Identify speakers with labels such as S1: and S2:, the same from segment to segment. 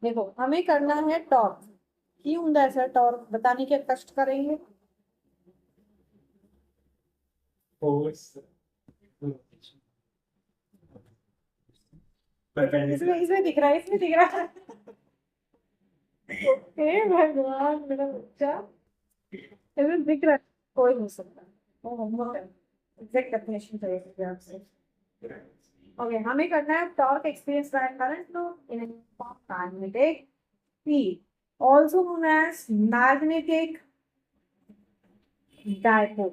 S1: देखो हमें करना है टॉर्क। की ਹੁੰਦਾ ऐसा टॉर्क बताने के कष्ट करेंगे।
S2: फोर्स
S1: इसमें इसमें दिख रहा है, इसमें दिख रहा है। हे भगवान मेरा बच्चा, इसमें दिख रहा है। कोई हो सकता है। एग्जैक्ट डेफिनेशन चाहिए आपसे। ओके, हमें करना है torque experience by current flow in an magnetic field also known as magnetic dipole.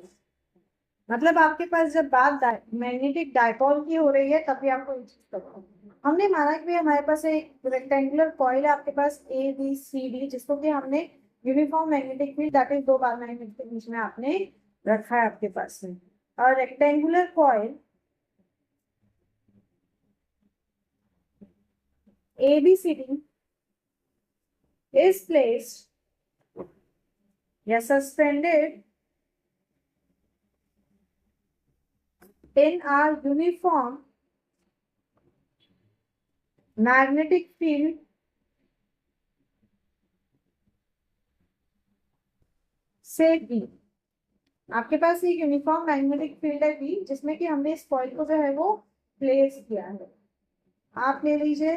S1: मतलब आपके पास जब बात मैग्नेटिक डायपोल की हो रही है तभी आपको ये चीज करना है। हमने माना कि हमारे पास एक रेक्टेंगुलर कॉइल है आपके पास ए बी सी डी, जिसको कि हमने uniform magnetic field that is दो बार मैग्नेट के बीच में आपने रखा है आपके पास में। और rectangular coil A B C D is placed या suspended in our uniform magnetic field से बी। आपके पास एक यूनिफॉर्म मैग्नेटिक फील्ड है बी, जिसमें कि हमने इस कॉइल को जो है वो प्लेस किया है। आप ले लीजिए,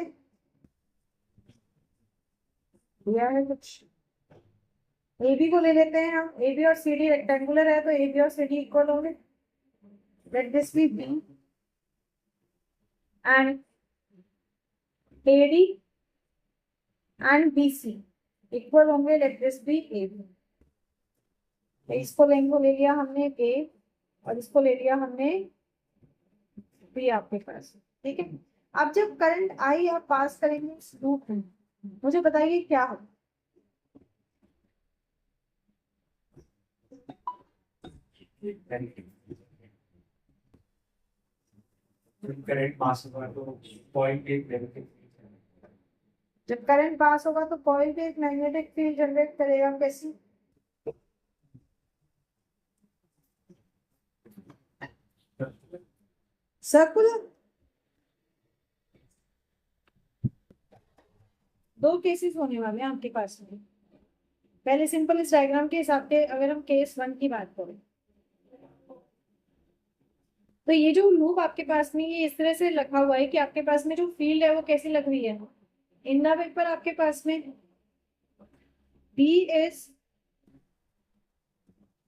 S1: दिया है कुछ। ए बी को ले लेते हैं हम। ए बी और सी डी रेक्टेंगुलर है तो ए बी और सी डी इक्वल होंगे। Let this be B and A D and B C equal होंगे। Let this be A B. इसको लेंगे ले लिया हमने ए और इसको ले लिया हमने बी आपके पास। ठीक है, अब जब करंट आई आप पास करेंगे इस लूप में, मुझे बताइए क्या हो।
S2: करंट पास होगा तो पॉइंट एक नेगेटिव।
S1: जब करंट पास होगा तो कॉइल पे एक मैग्नेटिक फील्ड जनरेट करेगा। कैसी? सर्कुलर। दो केसेस होने वाले हैं आपके पास में। पहले सिंपल इस डायग्राम के हिसाब से अगर हम केस 1 की बात करें तो ये जो लूप आपके पास में ये इस तरह से लगा हुआ है कि आपके पास में जो फील्ड है वो कैसी लग रही है। इन द पेपर आपके पास में B is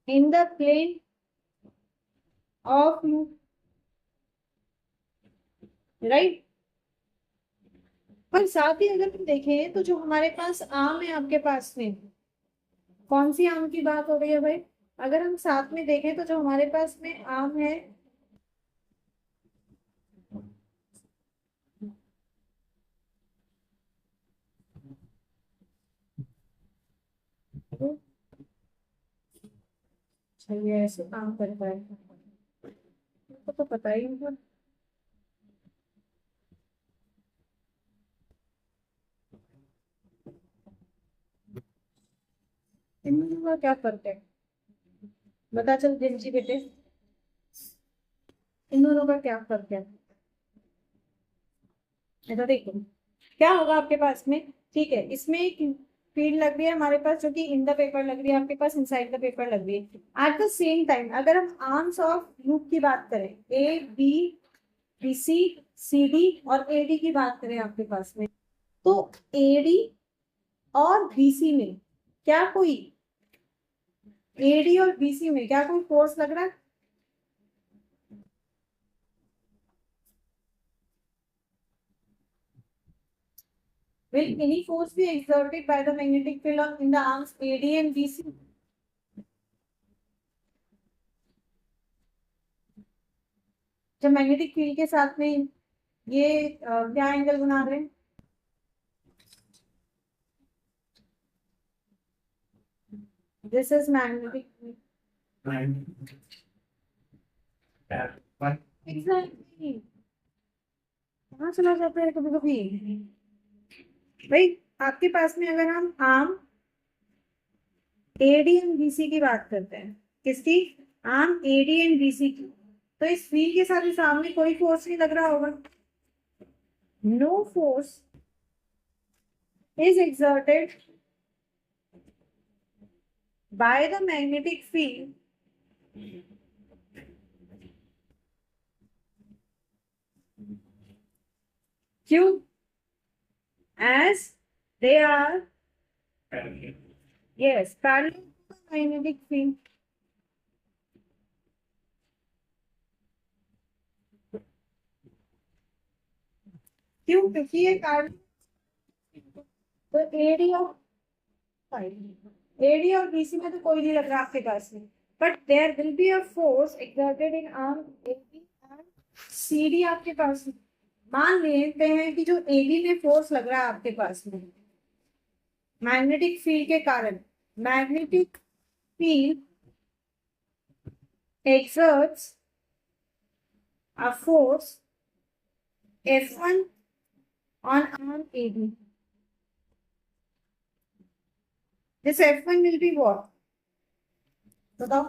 S1: in the plane of loop, right. पर साथ ही अगर हम देखें तो जो हमारे पास आर्म है आपके पास में, कौन सी आर्म की बात हो रही है भाई? अगर हम साथ में देखें तो जो हमारे पास में आर्म है तो चलिए ऐसे काम करता है, तो पता ही होगा। इन दोनों का क्या फर्क है? बता चल जिंची बेटे, इन दोनों का क्या फर्क है? ऐसा देखो क्या होगा आपके पास में। ठीक है, इसमें एक फील्ड लग रही है हमारे पास जो कि इन द पेपर लग रही है, आपके पास इनसाइड द पेपर लग रही है। एट द सेम टाइम अगर हम आर्म्स ऑफ लूप की बात करें, A B B C C D और ए डी की बात करें आपके पास में, तो ए डी और बी सी में क्या कोई ए डी और बी सी में क्या कोई फोर्स लग रहा है? Will any force be exerted by the magnetic field in the arms AD and BC? जब मैग्नेटिक फील्ड के साथ में ये क्या एंगल बना रहे हैं? This is magnetic exactly. कहाँ चला जाता है कभी कभी भाई। आपके पास में अगर हम आर्म एडी एंड बीसी की बात करते हैं, किसकी? आर्म एडी एंड बीसी की, तो इस फील्ड के साथ सामने कोई फोर्स नहीं लग रहा होगा। No force is exerted by the magnetic field Q as they are, yes, parallel to the magnetic field. क्यों? क्योंकि ये कार्ड तो एडी और बीसी में तो कोई नहीं लग रहा आपके पास में, but there will be a force exerted in arm AB and CD आपके पास में। मान लेते हैं कि जो एडी में फोर्स लग रहा है आपके पास में मैग्नेटिक फील्ड के कारण, magnetic field exerts a force F1 on arm AB. This F1 will be what? बताओ।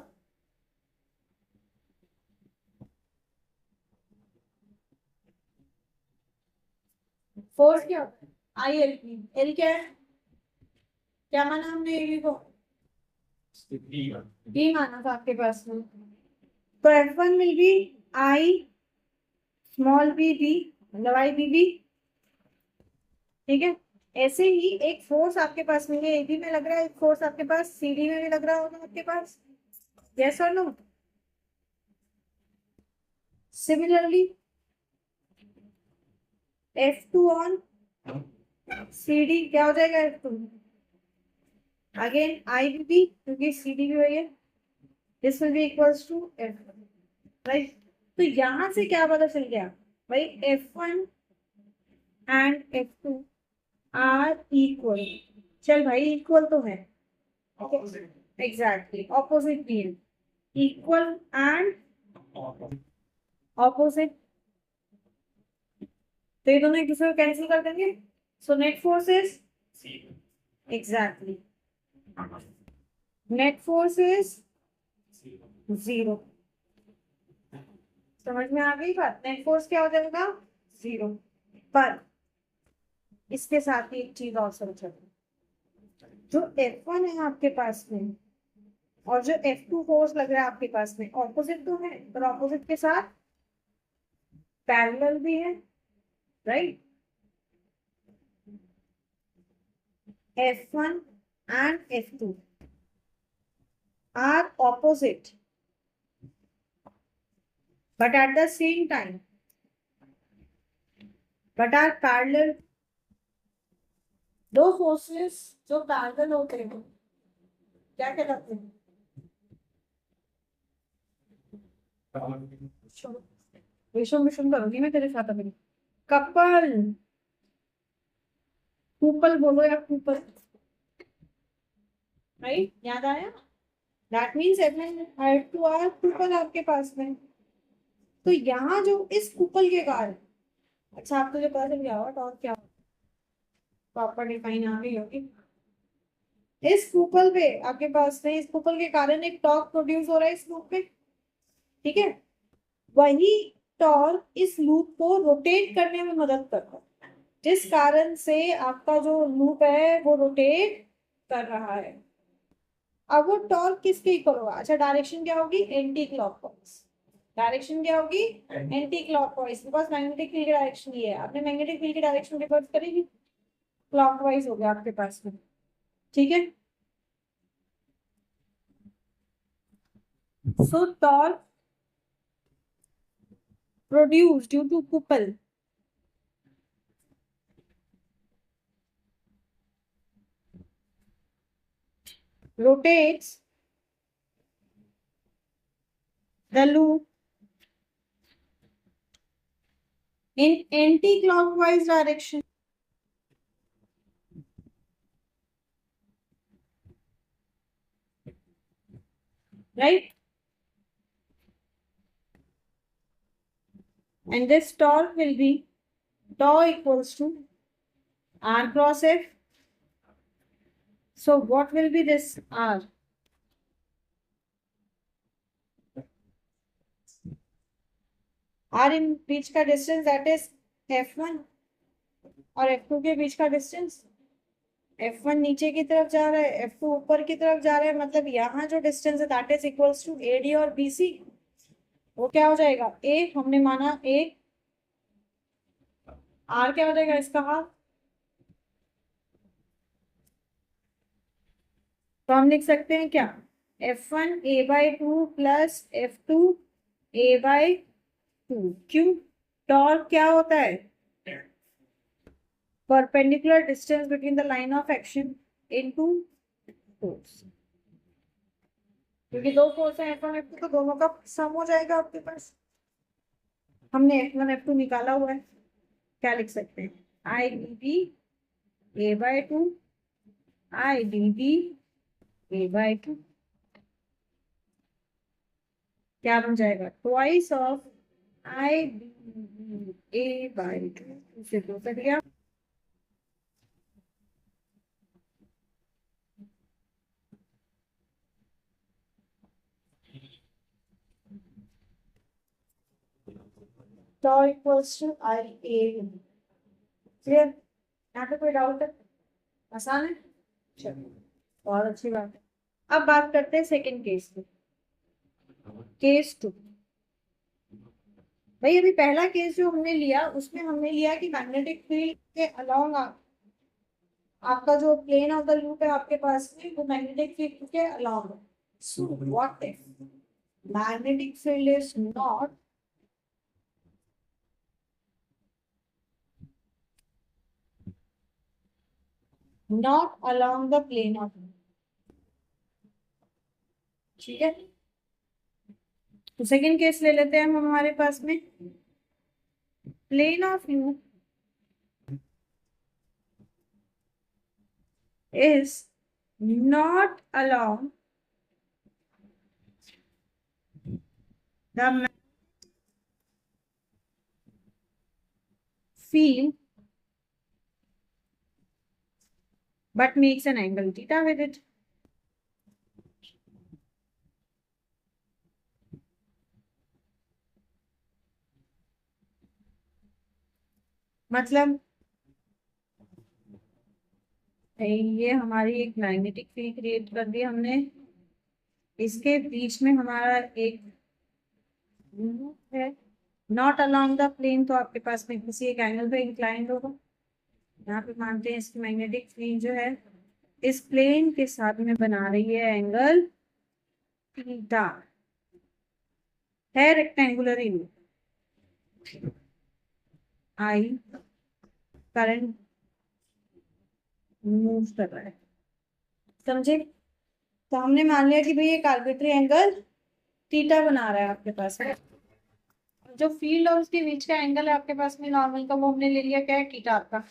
S1: फोर्स क्या होता है? I L P. एल क्या है? क्या माना हमने एबी को? बी माना था आपके पास में। तो F1 will be I small B B, मतलब आई बी बी। ठीक है, ऐसे ही एक फोर्स आपके पास में एबी में लग रहा है, एक फोर्स आपके पास सीडी में भी लग रहा होगा आपके पास। यस और no? Similarly F2 on CD क्या हो जाएगा? F2 again I B B, क्योंकि CD भी वही है। This will be equals to F1, right? तो यहां से क्या पता चल गया भाई? F1 and F2 are equal. चल भाई, इक्वल तो है, एग्जैक्टली ऑपोजिट भी है, इक्वल एंड ऑपोजिट, तो ये दोनों एक दूसरे को कैंसिल कर देंगे। So net force is exactly, net force is 0। समझ में आ गई बात? नेट फोर्स क्या हो जाएगा? 0। पर इसके साथ ही एक चीज और समझो, जो F1 है आपके पास में और जो F2 फोर्स लग रहा है आपके पास में, ऑपोजिट तो है, पर ऑपोजिट के साथ पैरेलल भी है, right? F1 and F2 are opposite, but at the same time, but are parallel। दो फोर्सेस जो पैरेलल होते हैं क्या कहलाते हैं? विषम विषम करूंगी मैं तेरे साथ अभी। कपल, कूपल बोलो या कूपल, राइट? याद आया? दैट मीन्स F2 आर कूपल आपके पास में। तो यहाँ जो इस कूपल के कारण, अच्छा आपको जो पता चल गया होगा टॉर्क क्या प्रॉपर डिफाइन आ गई होगी। इस कूपल पे आपके पास में, इस कूपल के कारण एक टॉर्क प्रोड्यूस हो रहा है इस लूप में, ठीक है? वही टॉर्क इस लूप को रोटेट करने में मदद करता है, जिस कारण से आपका जो लूप है वो रोटेट कर रहा है। अब वो टॉर्क किसके इक्वल होगा? अच्छा, डायरेक्शन क्या होगी? Anti clockwise. डायरेक्शन क्या होगी? Anti clockwise, because magnetic field की डायरेक्शन ये है। आपने मैग्नेटिक फील्ड की डायरेक्शन रिवर्स करेगी, क्लॉकवाइज हो गया आपके पास में, ठीक है? सो torque produced due to couple rotates the loop in anti-clockwise direction, right? And this torque will be tau equals to R cross F. So what will be this R? R in बीच का distance, that is F1 और F2 के बीच का distance, F1 नीचे की तरफ जा रहा है, F2 ऊपर की तरफ जा रहा है, मतलब यहाँ जो डिस्टेंस है that is equals to AD और BC। वो क्या हो जाएगा, A हमने माना A, R क्या हो जाएगा इसका हाफ। तो हम लिख सकते हैं क्या, F1 A/2 plus F2 A/2। क्यों, टॉर्क क्या होता है, perpendicular distance between the line of action into force. क्योंकि दो फोर्स है F1 F2, तो दोनों का सम हो जाएगा आपके पास। हमने F1 F2 निकाला हुआ है, क्या लिख सकते हैं, I D B A/2 I D B A/2, क्या बन जाएगा, twice of I D A/2। इसे दो कर दिया। tau equals to I A। Clear, यहाँ पे कोई डाउट है, आसान है, चलो बहुत अच्छी बात है। अब बात करते हैं सेकंड केस की, केस 2। भाई अभी पहला केस जो हमने लिया उसमें हमने लिया कि मैग्नेटिक फील्ड के अलोंग आपका जो प्लेन ऑफ द लूप है आपके पास में वो मैग्नेटिक फील्ड के अलोंग है। So what if magnetic field is not along the plane of, ठीक है। तो सेकंड केस ले लेते हैं हम हमारे पास में, plane of U is not along the field but makes an angle theta with it। मतलब ये हमारी एक मैग्नेटिक फील्ड क्रिएट कर दी हमने, इसके बीच में हमारा एक है नॉट अलोंग द प्लेन, तो आपके पास में किसी एक एंगल पे इंक्लाइंड होगा। यहाँ पे मानते हैं इसकी मैग्नेटिक फील्ड जो है इस प्लेन के साथ में बना रही है एंगल थीटा, है rectangular in I current move कर रहा है, समझे। तो हमने मान लिया कि भाई एक आर्बिट्री एंगल थीटा बना रहा है आपके पास है, जो फील्ड और उसके बीच का एंगल है आपके पास में नॉर्मल का, वो हमने ले लिया क्या है, थीटा आपका।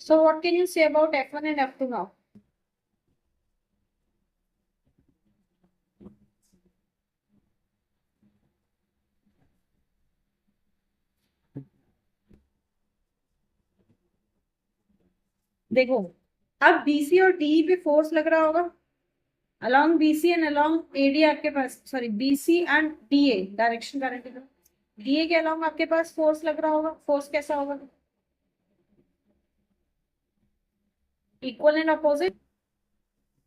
S1: So what can you say about F1 and F2 now. देखो अब BC और DE पे फोर्स लग रहा होगा, along BC and along AD आपके पास, sorry BC and DA direction current DA के along आपके पास फोर्स लग रहा होगा। फोर्स कैसा होगा, equal and opposite,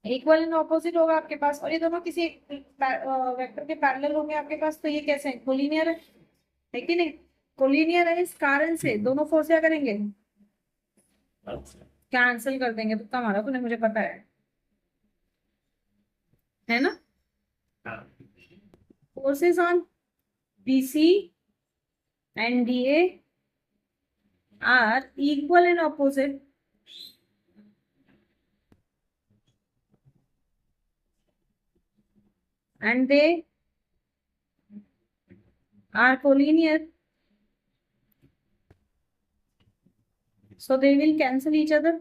S1: equal and opposite होगा आपके पास, और ये दोनों किसी वेक्टर के पैरेलल होंगे आपके पास। तो ये कैसे है, कोलिनियर है कि नहीं, कोलिनियर है, इस कारण से दोनों फोर्स क्या करेंगे, कैंसिल कर देंगे। तो हमारा तो नहीं, मुझे पता है ना। Forces on BC and DA are equal and opposite, and they are collinear, so they will cancel each other।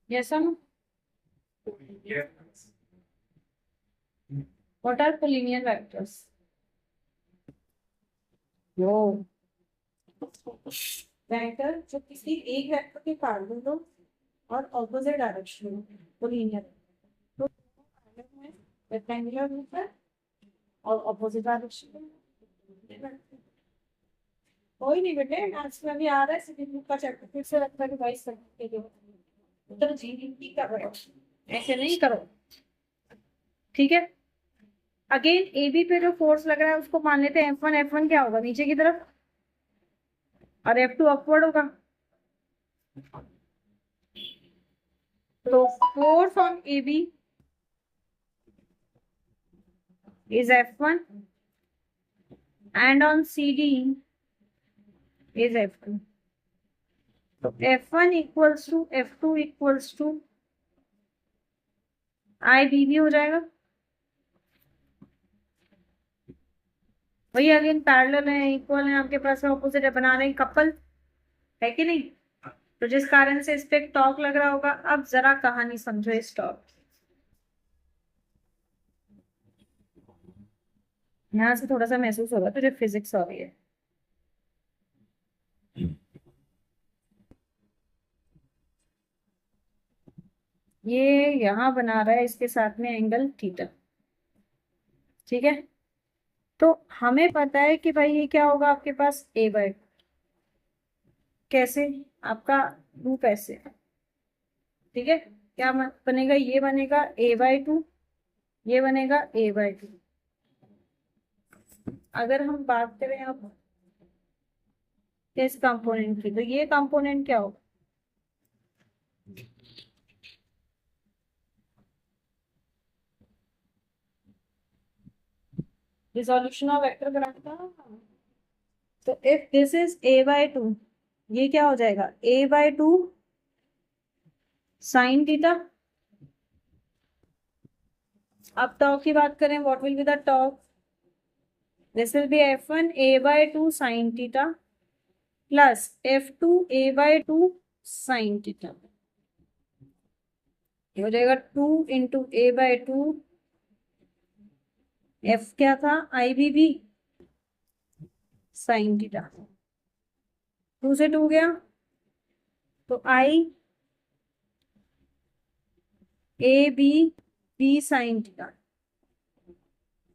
S1: Yes or no?
S2: Yeah.
S1: What are collinear vectors? Yo vector जो किसी एक वेक्टर के पैरेलल हो और opposite direction में, collinear. तो rectangular रूप है और ऑपोजिट डायरेक्शन। कोई नहीं बेटे, मैथ्स में भी आ रहा है सेकंड बुक का चैप्टर, फिर से लगता है कि भाई सकते हो तो जी कर रहे हो, ऐसे नहीं करो। ठीक है, अगेन ए बी पे जो फोर्स लग रहा है उसको मान लेते हैं F1। F1 क्या होगा, नीचे की तरफ, और F2 अपवर्ड होगा। तो force on A B is F1 and on CD is F2। तो F1 equals to F2 equals to IBB हो जाएगा। वही अगेन पैरेलल है, इक्वल है, आपके पास ऑपोजिट है, बना रहे हैं कपल, है कि नहीं। तो जिस कारण से इस पे टॉर्क लग रहा होगा। अब जरा कहानी समझो इस टॉर्क, यहां से थोड़ा सा महसूस होगा तुझे फिजिक्स हो रही है। ये यहां बना रहा है इसके साथ में एंगल थीटा, ठीक है। तो हमें पता है कि भाई ये क्या होगा आपके पास ए बाय, कैसे, आपका रूप ऐसे, ठीक है। क्या बनेगा, ये बनेगा A/2, ये बनेगा A/2। अगर हम बात करें अब इस कंपोनेंट की, तो ये कंपोनेंट क्या होगा, रिजोल्यूशन ऑफ वेक्टर ग्राफ का। तो इफ दिस इज A/2, ये क्या हो जाएगा A/2 साइन थीटा। अब टॉर्क की बात करें, what will be the torque, this will B F1 A/2 sine theta plus F2 A/2 sine theta. ये हो जाएगा 2 इंटू A/2, F क्या था IBB साइन थीटा, 2 से 2 गया तो IAB sine theta.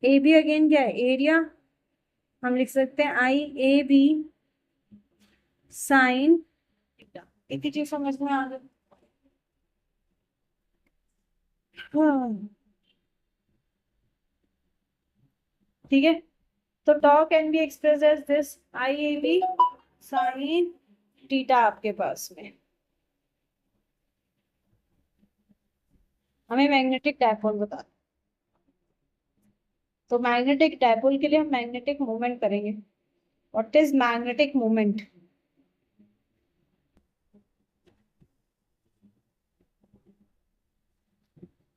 S1: AB again क्या है, एरिया, हम लिख सकते हैं IAB साइन थीटा। इतनी चीज समझ में आ गई। ठीक है, तो tau can be expressed as this IAB sine theta आपके पास में। हमें मैग्नेटिक डायपोल बता, तो मैग्नेटिक डायपोल के लिए हम मैग्नेटिक मूवमेंट करेंगे। What is magnetic movement,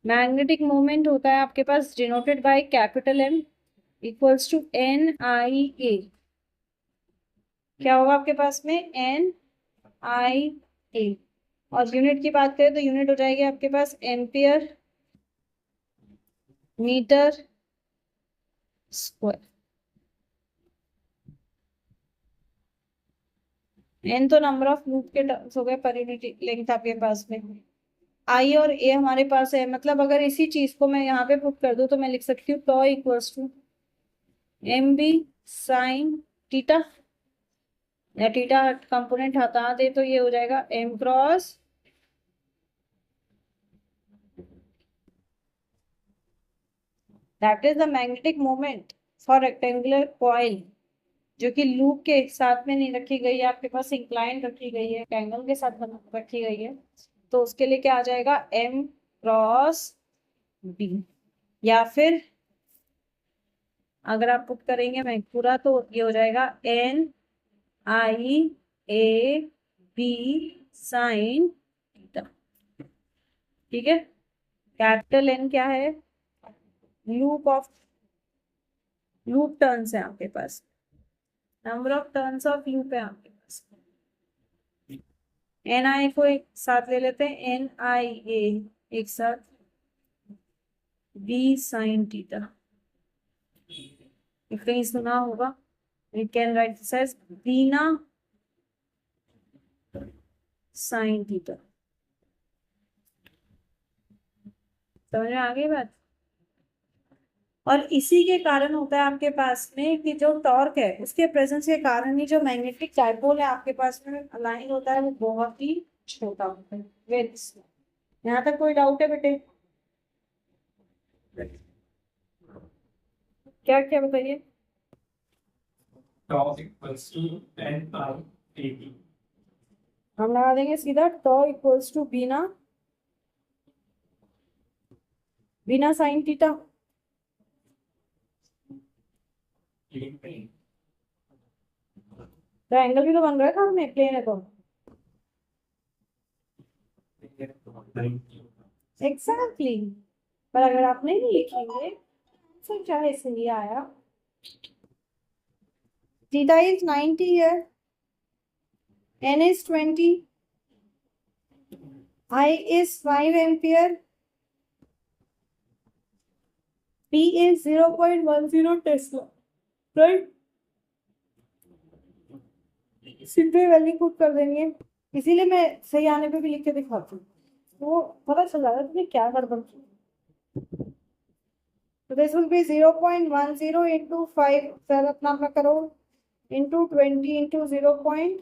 S1: magnetic movement होता है आपके पास denoted by capital M equals to NIA। क्या होगा आपके पास में NIA, और यूनिट की बात करें तो यूनिट हो जाएगी आपके पास एम्पियर मीटर स्क्वायर। एन तो नंबर ऑफ लूप के टर्म्स हो गए पर यूनिट लेंथ आपके पास में। आई और ए हमारे पास है, मतलब अगर इसी चीज को मैं यहाँ पे पुट कर दूं तो मैं लिख सकती हूँ tau equals to MB sine theta, या थीटा कंपोनेंट हटा दे तो ये हो जाएगा M cross that is the magnetic moment for rectangular coil, जो कि लूप के साथ में नहीं रखी गई है, आपके पास इंक्लाइन रखी गई है, एंगल के साथ रखी गई है। तो उसके लिए क्या आ जाएगा M क्रॉस B, या फिर अगर आप पुट करेंगे मैं पूरा तो ये हो जाएगा NIAB साइन थीटा। ठीक है, कैपिटल N क्या है, लूप टर्न्स है आपके पास, number of turns of loop है आपके पास। NI को एक साथ ले लेते हैं, NIA एक साथ B साइन थीटा। कहीं सुना होगा, we can write this as बीना साइन थीटा। समझ में आ गई बात। और इसी के कारण होता है आपके पास में कि जो टॉर्क है उसके प्रेजेंस के कारण ही जो मैग्नेटिक डायपोल है आपके पास में अलाइन होता है वो बहुत ही छोटा होता है, वेरी स्मॉल। यहाँ तक कोई डाउट है बेटे? क्या क्या बताइए।
S2: tau equals to n by at.
S1: हम लगा देंगे सीधा टॉ इक्वल्स टू बीना बीना साइन थीटा। तो एंगल भी तो बन रहा है था हमें, प्लेन है तो। एग्जैक्टली पर अगर आप नहीं लिखेंगे आंसर क्या है इसलिए आया। Theta is 90 here, n is 20, I is 5 ampere, P is 0.10 Tesla, right? Simple value put कर देंगे, इसीलिए मैं सही आने पे भी लिख के दिखाती हूँ तो पता चल जाता है तुम्हें क्या गड़बड़ की। तो दिस विल बी 0.10 into 5, फिर अपना अपना करो, into 20 into 0.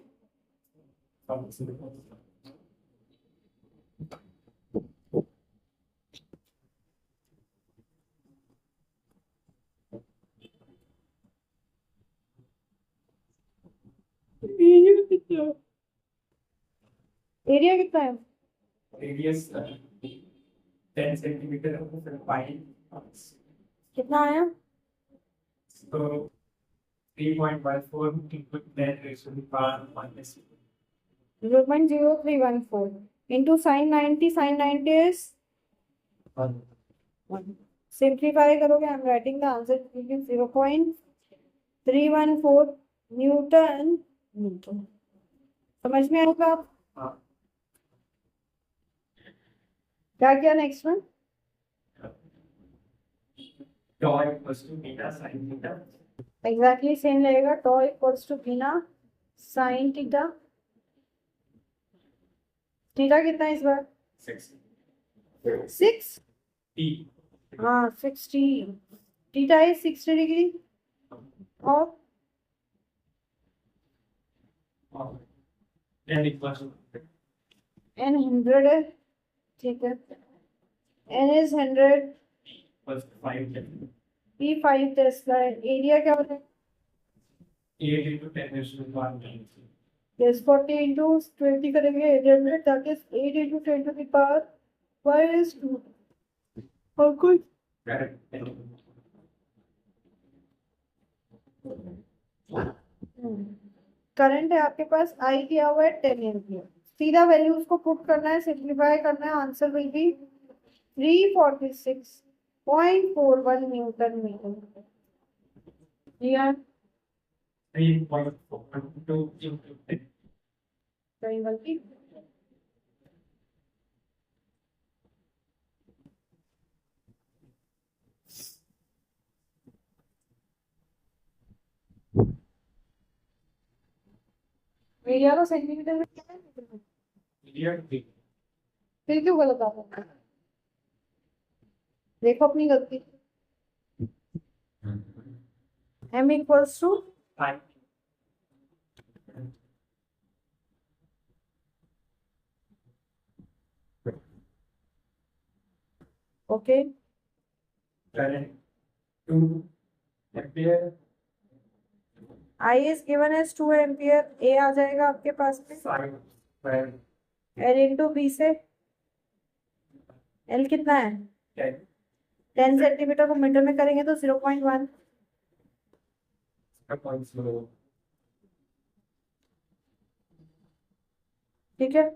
S1: एरिया कितना है?
S2: Radius 10 centimeter pi.
S1: कितना आया?
S2: So 3.14 into 10 raised to the power minus
S1: 0.0314 into sin 90, sin 90 is
S2: 1.
S1: 1. Simplify करोगे, I am writing the answer, 0.314 newton metre. समझ में आएगा आप?
S2: हाँ।
S1: क्या किया नेक्स्ट में?
S2: Tau equals to beta sin theta.
S1: Exactly same लगेगा, टॉ इक्वल्स टू बीना साइन थीटा। थीटा कितना है इस बार? 6।
S2: T.
S1: हाँ 60, थीटा इज 60 डिग्री और
S2: N equals to
S1: n 100 है, ठीक है, n is 100,
S2: equals to 5.
S1: p 5 Tesla है। एरिया क्या होता है?
S2: 8 into 10 raised to the power minus 3.
S1: yes 40 into 20 करेंगे 800, that is 8 into 10 to the power 5 is 2। और कोई
S2: Correct.
S1: करंट है आपके पास, आई दिया हुआ है 10 एम्पियर, सीधा वैल्यू उसको पुट करना है, सिंप्लीफाई करना है, answer will be 346.41 newton metre. Clear?
S2: 3.42 into 10.
S1: कहीं गलती? एरिया को सेंटीमीटर में क्या है?
S2: Area to be.
S1: फिर क्यों गलत आ रहा है? देखो अपनी गलती। m equals to
S2: 5.
S1: Okay,
S2: Current 2 ampere.
S1: I is given as 2 ampere, a आ जाएगा आपके पास में
S2: 5. 5.
S1: l इंटू बी से, l कितना है?
S2: 10.
S1: 10 सेंटीमीटर को मीटर में करेंगे तो 0.1, ठीक है।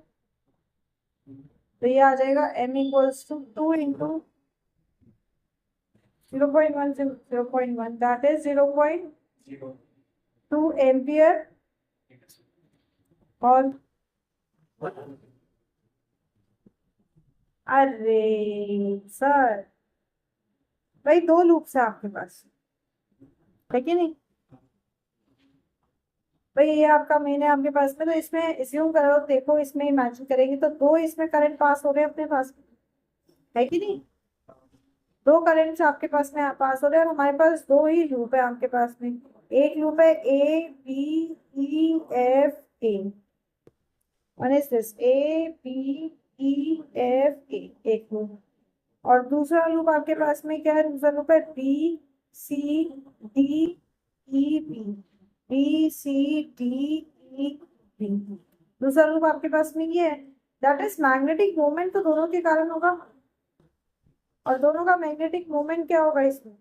S1: तो ये आ जाएगा m इक्वल्स टू 2 इंटू 0.1 से 0.1, दैट इज 0.2 एम्पियर। और अरे सर भाई 2 लूप्स है आपके पास, है कि नहीं भाई? ये आपका मेन है आपके पास में, तो इसमें एज्यूम करो, देखो इसमें इमेजिन करेंगे तो 2 इसमें करंट पास हो रहे हैं अपने पास, है कि नहीं? दो करंट्स आपके पास में पास हो रहे हैं और हमारे पास दो ही लूप है आपके पास में। एक लूप है A B E F A, one is this A B E F A, एक लूप। और दूसरा लूप आपके पास में क्या है, दूसरा लूप है B C D E B, B C D E B. दूसरा लूप आपके पास में ये है, दैट इज मैग्नेटिक मोमेंट तो दोनों के कारण होगा। और दोनों का मैग्नेटिक मोमेंट क्या होगा इसमें,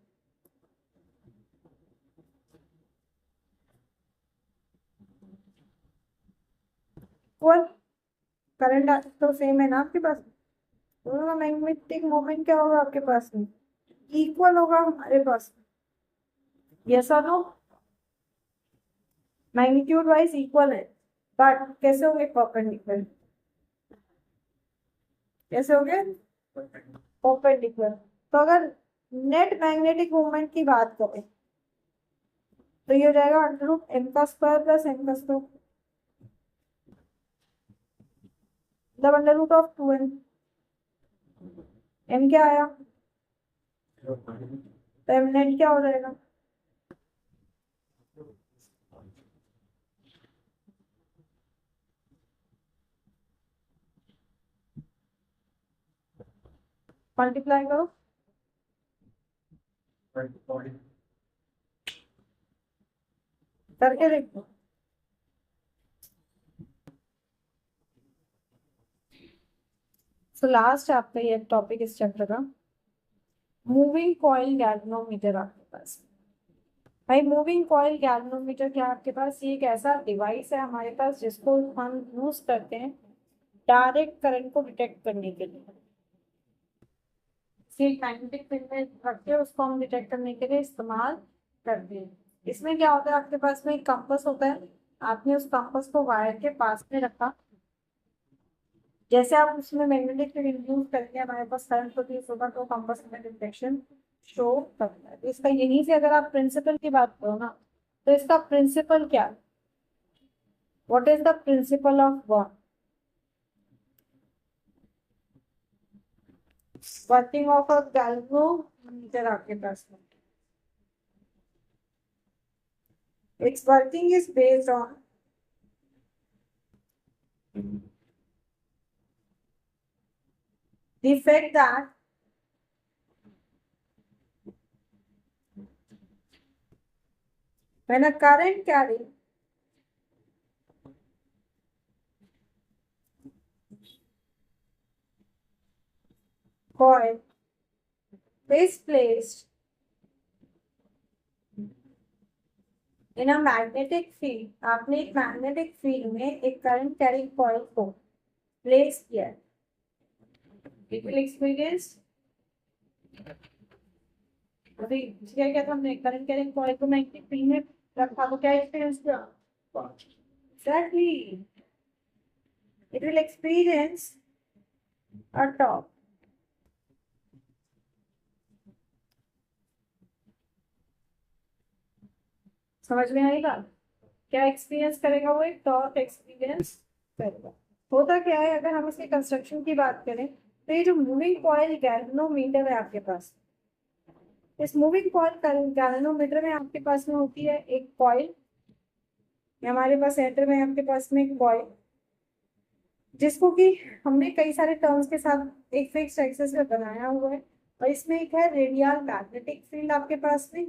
S1: इक्वल। करंट तो सेम है ना आपके पास, दोनों का मैग्नेटिक मोमेंट क्या होगा आपके पास में, इक्वल होगा हमारे पास। यस और नो, मैग्नीट्यूड वाइज इक्वल है, बट कैसे होंगे, परपेंडिकुलर। कैसे होंगे, परपेंडिकुलर। तो अगर नेट मैग्नेटिक मोमेंट की बात करें तो ये हो जाएगा अंडर रूट एम का स्क्वायर प्लस एम का स्क्वायर, मतलब under root of 2m। M क्या आया, तो एम नेट क्या हो जाएगा, मल्टीप्लाई करो, करके देखो। सो लास्ट आपका ये टॉपिक इस चैप्टर का, मूविंग कॉइल गैल्वेनोमीटर आपके पास। भाई मूविंग कॉइल गैल्वेनोमीटर क्या आपके पास, ये एक ऐसा डिवाइस है हमारे पास जिसको हम यूज करते हैं डायरेक्ट करंट को डिटेक्ट करने के लिए। मैग्नेटिक फील्ड में रख के उसको हम डिटेक्ट करने के लिए इस्तेमाल करते हैं। इसमें क्या होता है, आपके पास में एक कंपास होता है, आपने उस कंपास को वायर के पास में रखा, जैसे आप उसमें मैग्नेटिक फील्ड यूज करके हमारे पास करंट प्रोड्यूस होगा तो कंपास में डिटेक्शन शो करता है। तो इसका यहीं से अगर आप प्रिंसिपल की बात करो ना, तो इसका प्रिंसिपल क्या है, what is the principle of working of a galvanometer आपके पास में। Its working is based on the fact that when a current carry coil is placed in a magnetic field, आपने एक मैग्नेटिक फील्ड में एक current carrying coil को place किया, it will experience, अभी क्या क्या था, हमने करंट कैरिंग कॉइल को मैग्नेटिक फील्ड में रखा तो क्या एक्सपीरियंस किया, exactly it will experience a torque। समझ में आई बात, क्या एक्सपीरियंस करेगा वो, एक टॉर्क एक्सपीरियंस करेगा। होता क्या है, अगर हम इसके कंस्ट्रक्शन की बात करें तो ये जो मूविंग कॉइल गैल्वेनोमीटर है आपके पास, इस मूविंग कॉइल गैल्वेनोमीटर में आपके पास में होती है एक कॉइल, हमारे पास सेंटर में आपके पास में एक कॉइल जिसको कि हमने कई सारे टर्म्स के साथ एक फिक्स एक्सिस में बनाया हुआ है। और इसमें एक है रेडियल मैग्नेटिक फील्ड आपके पास में,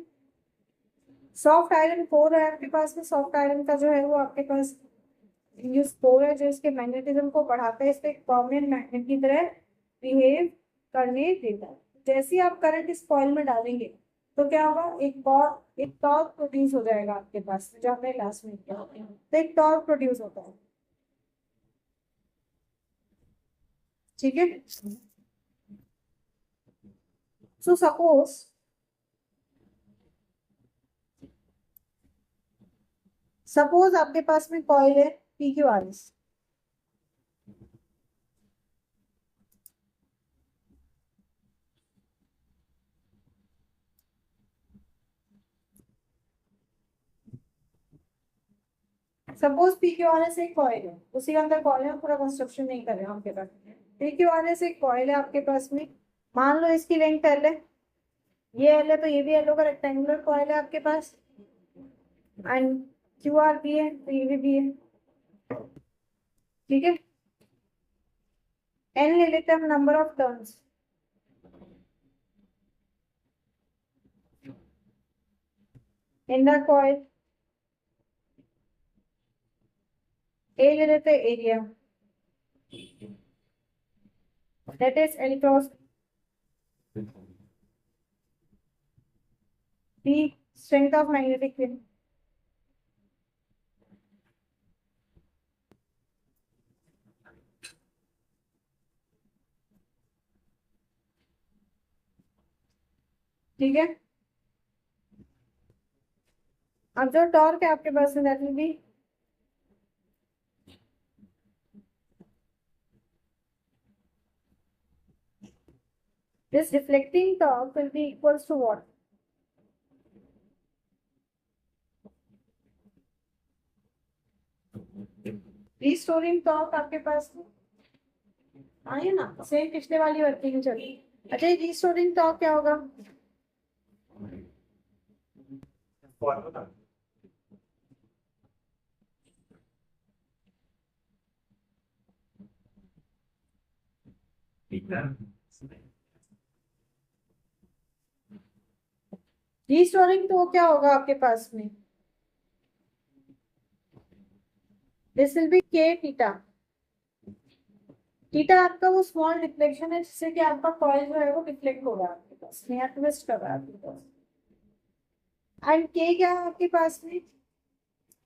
S1: सॉफ्ट आयरन कोर है आपके पास में, सॉफ्ट आयरन का जो है वो आपके पास यूज कोर है जो इसके मैग्नेटिज्म को बढ़ाता है, इसको एक परमानेंट मैग्नेट की तरह बिहेव करने देता है। जैसे ही आप करंट इस कॉइल में डालेंगे तो क्या होगा, एक टॉर्क प्रोड्यूस हो जाएगा आपके पास, जो हमने लास्ट में किया, तो एक टॉर्क प्रोड्यूस होता है, ठीक है। सो सपोज आपके पास में कॉइल है PQRS, सपोज PQRS एक कॉइल है, उसी के अंदर कॉइल है, पूरा कंस्ट्रक्शन नहीं कर रहे हैं आपके पास। PQRS एक कॉइल है आपके पास में, मान लो इसकी लेंथ L है, ये एल है तो ये भी एलो का रेक्टेंगुलर कॉइल है आपके पास, एंड क्यू आर भी है तो ये भी है, ठीक है। एन ले लेते हैं हम, number of turns, in the coil. A ले लेते हैं area, that is L cross B, strength of magnetic field. ठीक है, अब जो टॉर्क है आपके पास में that will be this deflecting torque will be equals to what? Restoring torque आपके पास में आए ना, सेम पिछले वाली वर्किंग चली। अच्छा, ये रिस्टोरिंग टॉर्क क्या होगा?
S2: फॉर्मूला
S1: रिस्टोरिंग तो क्या होगा आपके पास में? दिस विल बी के थीटा। थीटा आपका वो स्मॉल डिफ्लेक्शन है जिससे कि आपका कॉइल जो है वो डिफ्लेक्ट होगा आपके पास में, या ट्विस्ट कर रहा है आपके पास। एंड के क्या है आपके पास में?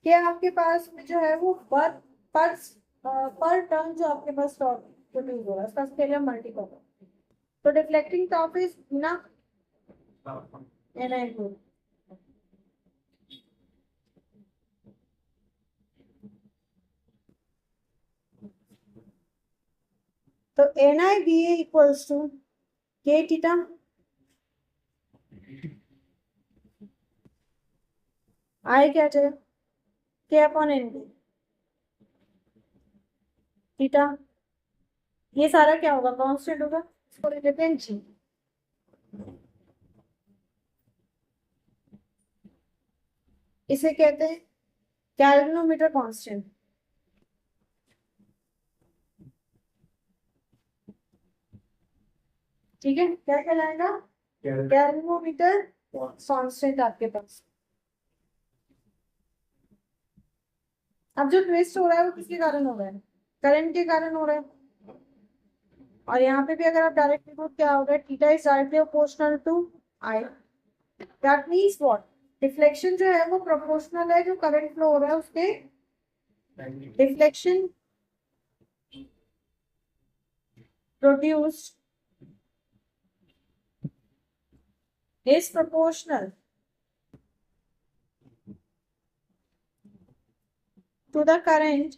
S1: के आपके पास में जो है वो पर पर टर्न जो आपके पास टॉर्क प्रोड्यूस हो रहा है उसका स्केलर मल्टीपल है। तो डिफ्लेक्टिंग टॉर्क इज गुना एन आई टू। तो N I B equals to K theta I क्या चाहिए, के अपॉन एन बी थीटा। ये सारा क्या होगा, कांस्टेंट होगा, इसको ले लेते हैं जी। इसे कहते हैं गैल्वेनोमीटर कांस्टेंट, ठीक है। क्या कहलाएगा? गैल्वेनोमीटर कांस्टेंट आपके पास। अब जो ट्विस्ट हो रहा है वो किसके कारण हो रहा है? करंट के कारण हो रहा है। और यहाँ पे भी अगर आप डायरेक्ट लिखो क्या होगा, theta is directly proportional to I. That means what? Deflection जो है वो प्रोपोर्शनल है जो करंट फ्लो हो रहा है उसके deflection produced is proportional to the current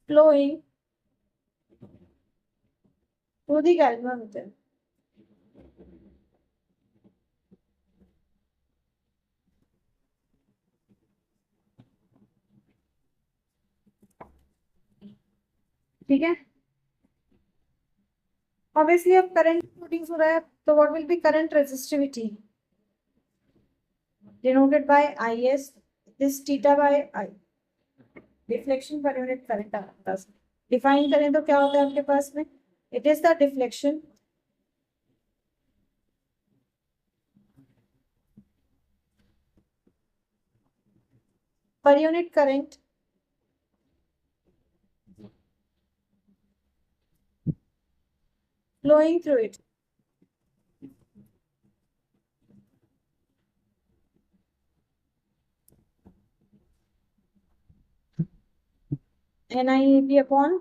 S1: flowing through the galvanometer. ठीक है, ऑब्वियसली अब करंट प्रोड्यूस हो रहा है तो what will be current resistivity denoted by I S, this theta by I. Deflection पर यूनिट करंट आपके पास डिफाइन करें तो क्या होता है आपके पास में? इट इज द डिफ्लेक्शन पर unit current flowing through it. NIAB upon,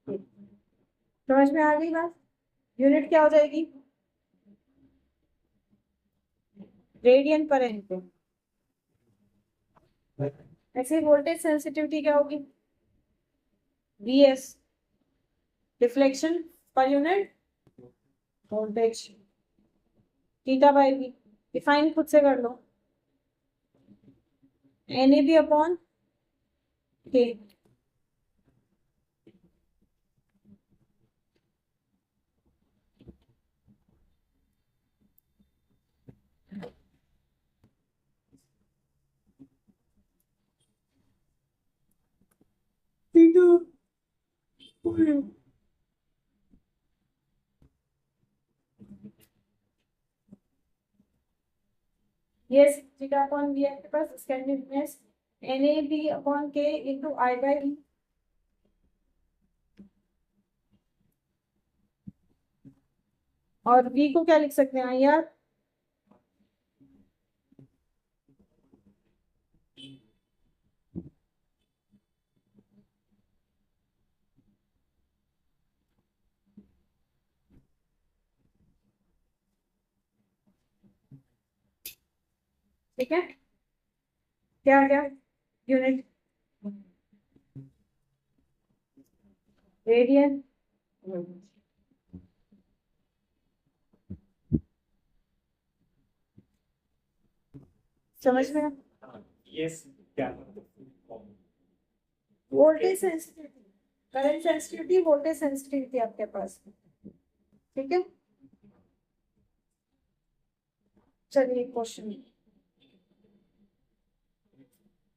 S1: समझ में आ गई बात? यूनिट क्या हो जाएगी? रेडियन पर एन। ऐसे वोल्टेज सेंसिटिविटी क्या होगी? VS, डिफ्लेक्शन पर unit voltage, theta by B. Define खुद से कर लो, NAB अपॉन के। Yes, theta upon V आपके पास स्कैंडिनेवियस NAB upon K into I by E. और V को क्या लिख सकते हैं यार? ठीक है, क्या आ गया? Unit radian. समझ में?
S2: यस क्या
S1: voltage sensitivity, current sensitivity, voltage sensitivity आपके पास। ठीक है, चलिए question.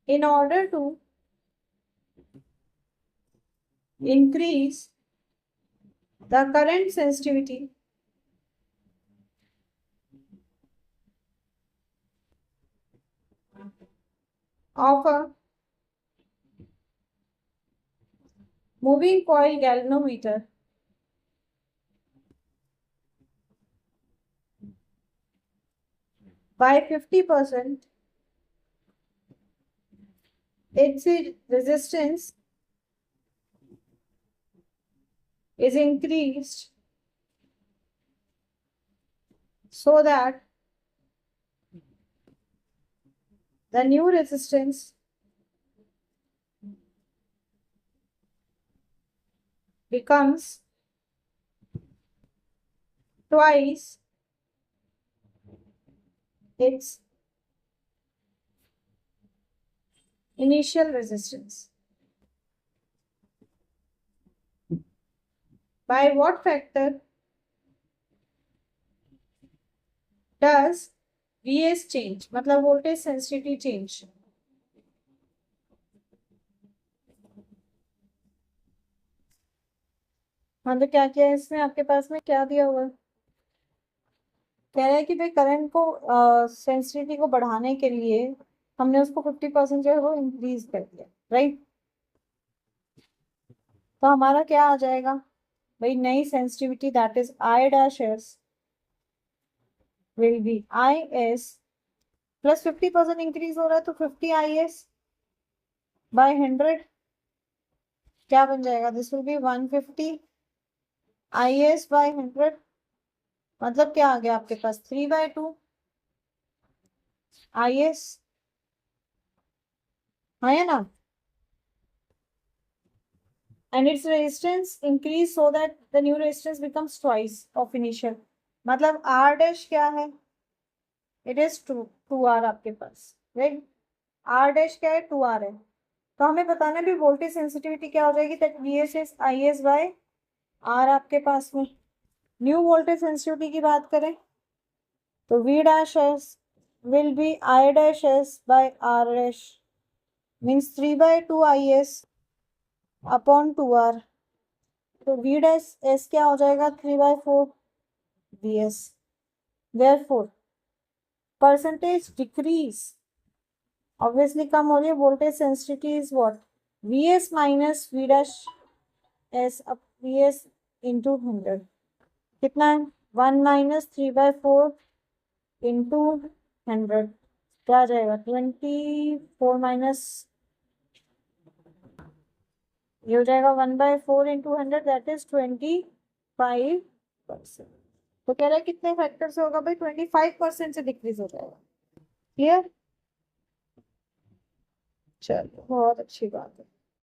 S1: In order to increase the current sensitivity of a moving coil galvanometer by 50%, its resistance is increased so that the new resistance becomes twice its initial resistance. By what factor does VS change? मतलब voltage sensitivity change. हाँ, तो क्या किया है इसमें? आपके पास में क्या दिया हुआ है? कह रहा है कि भाई करंट को सेंसिटिविटी को बढ़ाने के लिए हमने उसको 50% जो है वो इंक्रीज कर दिया, राइट? तो हमारा क्या आ जाएगा भाई? नई sensitivity that is I dash S will be I S plus 50% increase हो रहा है तो 50 आई एस बाय 100 क्या बन जाएगा? This will be 150 I S by 100। मतलब क्या आ गया आपके पास? 3/2 आई एस, हाँ है ना? And its resistance increase so that the new resistance becomes twice of initial. मतलब R dash क्या है? It is 2R आपके पास, right? R dash क्या है? 2R है। तो हमें बताना भी वोल्टेज सेंसिटिविटी क्या हो जाएगी? That VS is IS by R आपके पास में। न्यू वोल्टेज सेंसिटिविटी की बात करें तो V dash S will be I dash S by R dash means 3/2 IS upon 2R। तो V dash S क्या हो जाएगा? 3/4 VS। Therefore percentage decrease obviously कम हो रही है। voltage sensitivity is what? VS minus V dash S up VS into 100 कितना है? 1 minus 3/4 into 100 क्या आ जाएगा? 24 minus ये हो जाएगा 1/4 into 100 दैट इज 25%। तो कह रहा है कितने फैक्टर से होगा भाई? 25% से डिक्रीज हो जाएगा। क्लियर? चलो, बहुत अच्छी बात है।